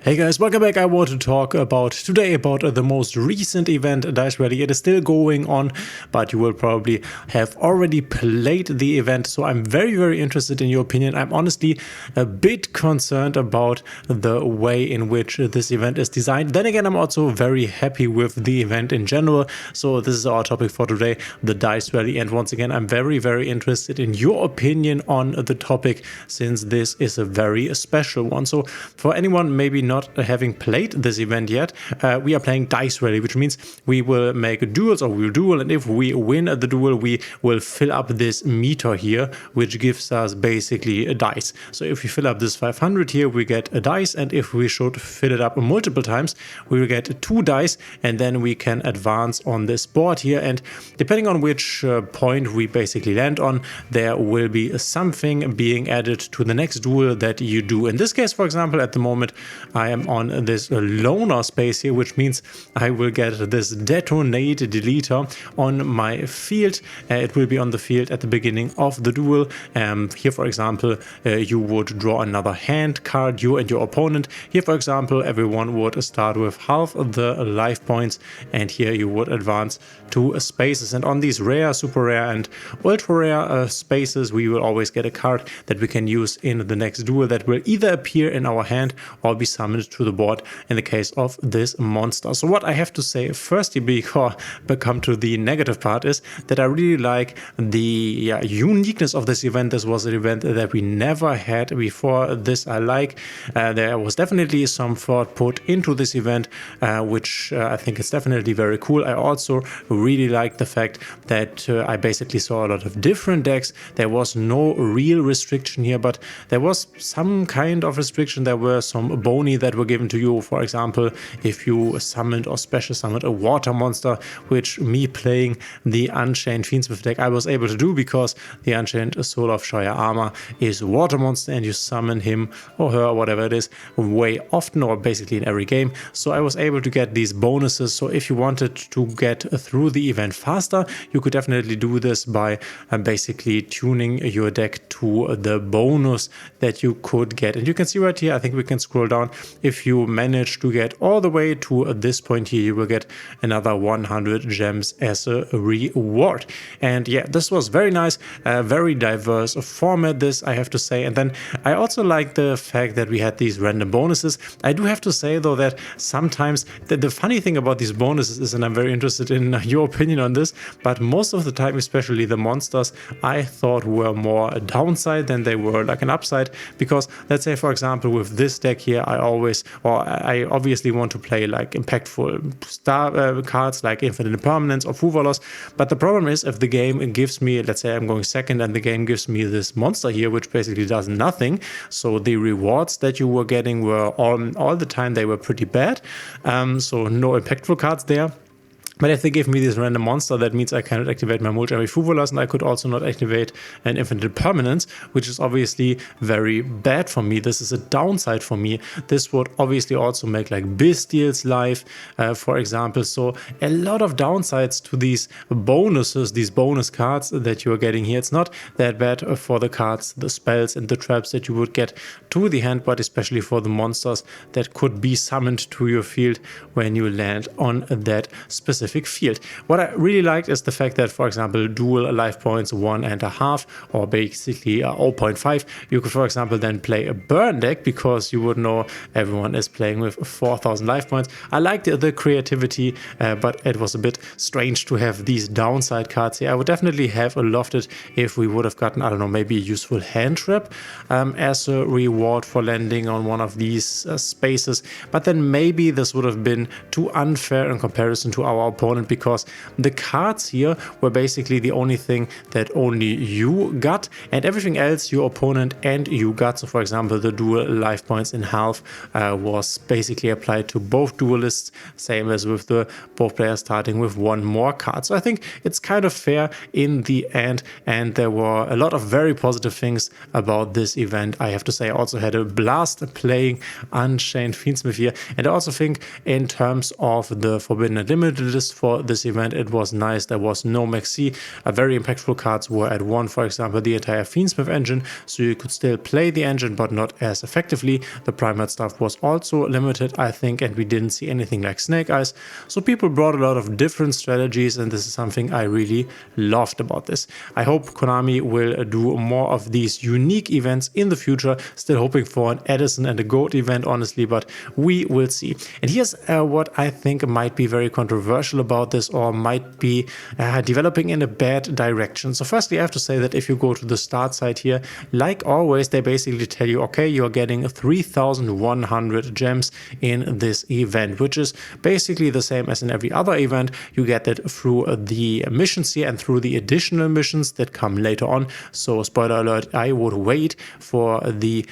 Hey guys, welcome back. I want to talk today about the most recent event, Dice Rally. It is still going on, but you will probably have already played the event. So I'm very interested in your opinion. I'm honestly a bit concerned about the way in which this event is designed. Then again, I'm also very happy with the event in general. So this is our topic for today, the Dice Rally. And once again, I'm very interested in your opinion on the topic, since this is a very special one. So for anyone maybe not having played this event yet, we are playing Dice Rally, which means we will make duels, or we'll duel, and if we win the duel, we will fill up this meter here, which gives us basically a dice. So if we fill up this 500 here, we get a dice, and if we should fill it up multiple times, we will get 2 dice, and then we can advance on this board here. And depending on which point we basically land on, there will be something being added to the next duel that you do. In this case, for example, at the moment I am on this loner space here, which means I will get this detonate deleter on my field. It will be on the field at the beginning of the duel. Here, for example, you would draw another hand card, you and your opponent. Here, for example, everyone would start with half the life points, and here you would advance 2 spaces. And on these rare, super rare, and ultra rare spaces, we will always get a card that we can use in the next duel that will either appear in our hand or be summoned to the board in the case of this monster. So what I have to say firstly, before we come to the negative part, is that I really like the uniqueness of this event. This was an event that we never had before. This I like. There was definitely some thought put into this event, which I think is definitely very cool. I also really like the fact that I basically saw a lot of different decks. There was no real restriction here, but there was some kind of restriction. There were some boni that were given to you. For example, if you summoned or special summoned a water monster, which me playing the Unchained Fiendsmith deck, I was able to do, because the Unchained Soul of Shire Armor is a water monster and you summon him or her or whatever it is way often, or basically in every game. So I was able to get these bonuses. So if you wanted to get through the event faster, you could definitely do this by basically tuning your deck to the bonus that you could get. And you can see right here, I think we can scroll down. If you manage to get all the way to this point here, you will get another 100 gems as a reward. And yeah, this was very nice, very diverse format, this I have to say. And then I also like the fact that we had these random bonuses. I do have to say though that sometimes the funny thing about these bonuses is, and I'm very interested in your opinion on this, but most of the time, especially the monsters, I thought were more a downside than they were like an upside. Because let's say, for example, with this deck here, I obviously want to play like impactful star cards like Infinite Impermanence or Fuvalos. But the problem is, if the game gives me, let's say I'm going second and the game gives me this monster here, which basically does nothing. So the rewards that you were getting were all the time, they were pretty bad. So no impactful cards there. But if they give me this random monster, that means I cannot activate my Multi Fuvalas, and I could also not activate an Infinite Permanence, which is obviously very bad for me. This is a downside for me. This would obviously also make like Bestial's life, for example. So a lot of downsides to these bonuses, these bonus cards that you are getting here. It's not that bad for the cards, the spells, and the traps that you would get to the hand, but especially for the monsters that could be summoned to your field when you land on that specific field. What I really liked is the fact that, for example, dual life points 1.5 or basically 0.5, you could, for example, then play a burn deck, because you would know everyone is playing with 4,000 life points. I liked the creativity, but it was a bit strange to have these downside cards here. I would definitely have loved it if we would have gotten, I don't know, maybe a useful hand trap as a reward for landing on one of these spaces. But then maybe this would have been too unfair in comparison to our opponent, because the cards here were basically the only thing that only you got, and everything else your opponent and you got. So for example, the dual life points in half was basically applied to both duelists, same as with the both players starting with 1 more card. So I think it's kind of fair in the end, and there were a lot of very positive things about this event. I have to say, I also had a blast playing Unchained Fiendsmith here, and I also think in terms of the Forbidden and Limited used for this event. It was nice. There was no maxi. Very impactful cards were at 1, for example, the entire Fiendsmith engine, so you could still play the engine but not as effectively. The Primat stuff was also limited, I think, and we didn't see anything like Snake Eyes. So people brought a lot of different strategies, and this is something I really loved about this. I hope Konami will do more of these unique events in the future. Still hoping for an Edison and a GOAT event, honestly, but we will see. And here's what I think might be very controversial about this, or might be developing in a bad direction. So firstly, I have to say that if you go to the start side here, like always, they basically tell you, okay, you're getting 3,100 gems in this event, which is basically the same as in every other event. You get that through the missions here and through the additional missions that come later on. So spoiler alert, I would wait for the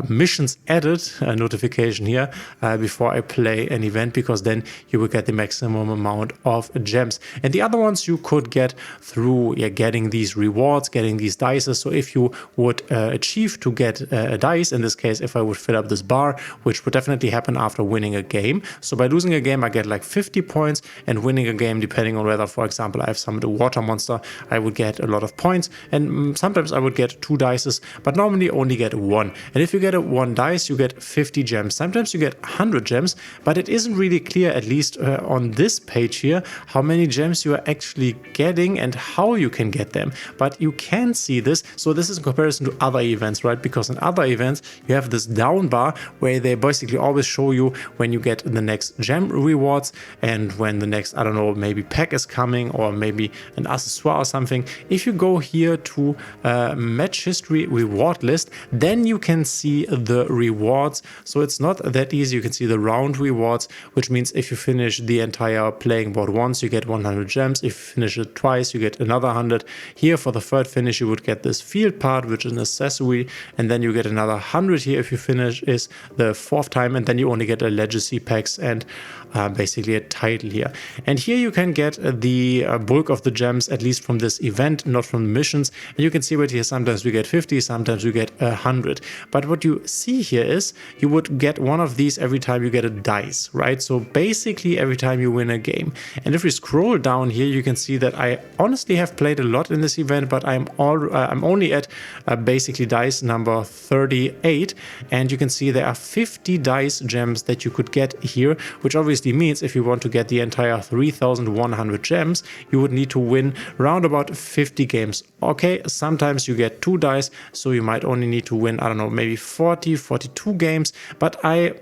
missions added notification here before I play an event, because then you will get the maximum amount of gems. And the other ones you could get through getting these rewards, getting these dices. So if you would achieve to get a dice, in this case, if I would fill up this bar, which would definitely happen after winning a game. So by losing a game, I get like 50 points, and winning a game, depending on whether, for example, I've summoned a water monster, I would get a lot of points. And sometimes I would get 2 dices, but normally only get 1. And if you get a 1 dice, you get 50 gems. Sometimes you get 100 gems, but it isn't really clear, at least on this page here, how many gems you are actually getting and how you can get them. But you can see this. So this is in comparison to other events, right? Because in other events, you have this down bar where they basically always show you when you get the next gem rewards and when the next, I don't know, maybe pack is coming, or maybe an accessoire or something. If you go here to match history reward list, then you can see the rewards. So it's not that easy. You can see the round rewards, which means if you finish the entire playing board once, you get 100 gems. If you finish it twice, you get another 100. Here for the third finish, you would get this field part, which is an accessory, and then you get another 100 here if you finish is the 4th time, and then you only get a legacy packs and basically a title here. And here you can get the bulk of the gems, at least from this event, not from the missions. And you can see right here, sometimes we get 50, sometimes we get 100. But what you see here is you would get one of these every time you get a dice, right? So basically every time you win a game. And if we scroll down here, you can see that I honestly have played a lot in this event, but I'm only at basically dice number 38. And you can see there are 50 dice gems that you could get here, which obviously means if you want to get the entire 3,100 gems, you would need to win round about 50 games. Okay, sometimes you get 2 dice, so you might only need to win, I don't know, maybe 40, 42 games, but I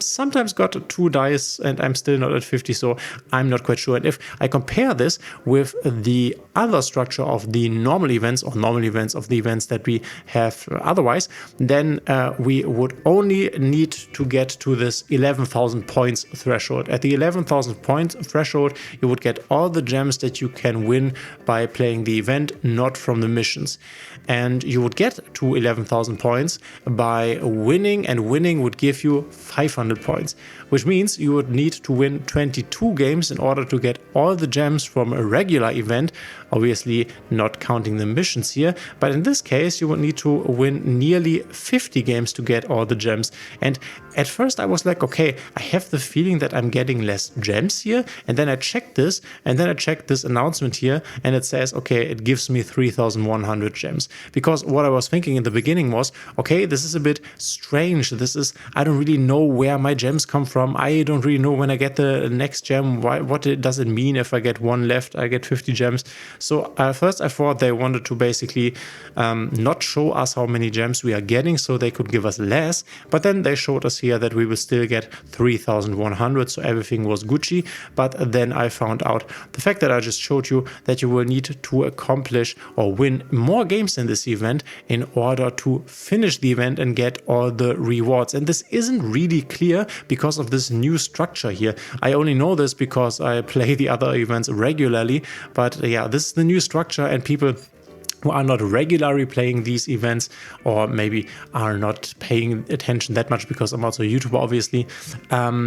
sometimes got 2 dice and I'm still not at 50, so I'm not quite sure. And if I compare this with the other structure of the normal events, or normal events of the events that we have otherwise, then we would only need to get to this 11,000 points threshold. At the 11,000 points threshold, you would get all the gems that you can win by playing the event, not from the missions. And you would get to 11,000 points by winning, and winning would give you 500 points, which means you would need to win 22 games in order to get all the gems from a regular event, obviously not counting the missions here. But in this case, you would need to win nearly 50 games to get all the gems. And at first I was like, okay, I have the feeling that I'm getting less gems here. And then I checked this, and then I checked this announcement here, and it says, okay, it gives me 3,100 gems. Because what I was thinking in the beginning was, okay, this is a bit strange. I don't really know where my gems come from. I don't really know when I get the next gem. What does it mean if I get 1 left, I get 50 gems? So first I thought they wanted to basically not show us how many gems we are getting so they could give us less. But then they showed us here that we will still get 3,100. So everything was Gucci. But then I found out the fact that I just showed you that you will need to accomplish or win more games in this event in order to finish the event and get all the rewards. And this isn't really clear because of this new structure here. I only know this because I play the other events regularly, but yeah, this is the new structure, and people who are not regularly playing these events, or maybe are not paying attention that much, because I'm also a YouTuber obviously,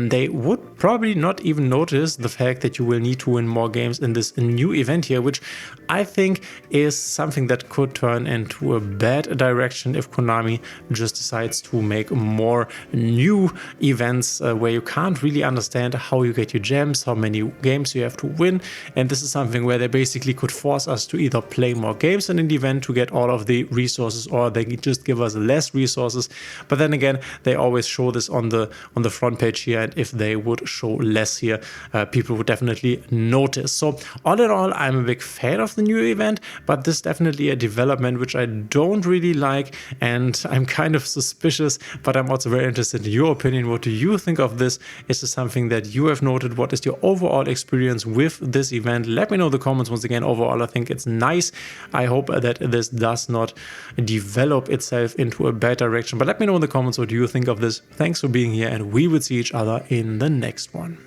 they would probably not even notice the fact that you will need to win more games in this new event here, which I think is something that could turn into a bad direction if Konami just decides to make more new events where you can't really understand how you get your gems, how many games you have to win. And this is something where they basically could force us to either play more games in an event to get all of the resources, or they just give us less resources. But then again, they always show this on the front page here, and if they would show less here, people would definitely notice. So all in all, I'm a big fan of the new event, but this is definitely a development which I don't really like, and I'm kind of suspicious, but I'm also very interested in your opinion. What do you think of this? Is this something that you have noted? What is your overall experience with this event? Let me know in the comments. Once again, overall, I think it's nice. I hope that this does not develop itself into a bad direction, but let me know in the comments what you think of this. Thanks for being here, and we will see each other in the next one.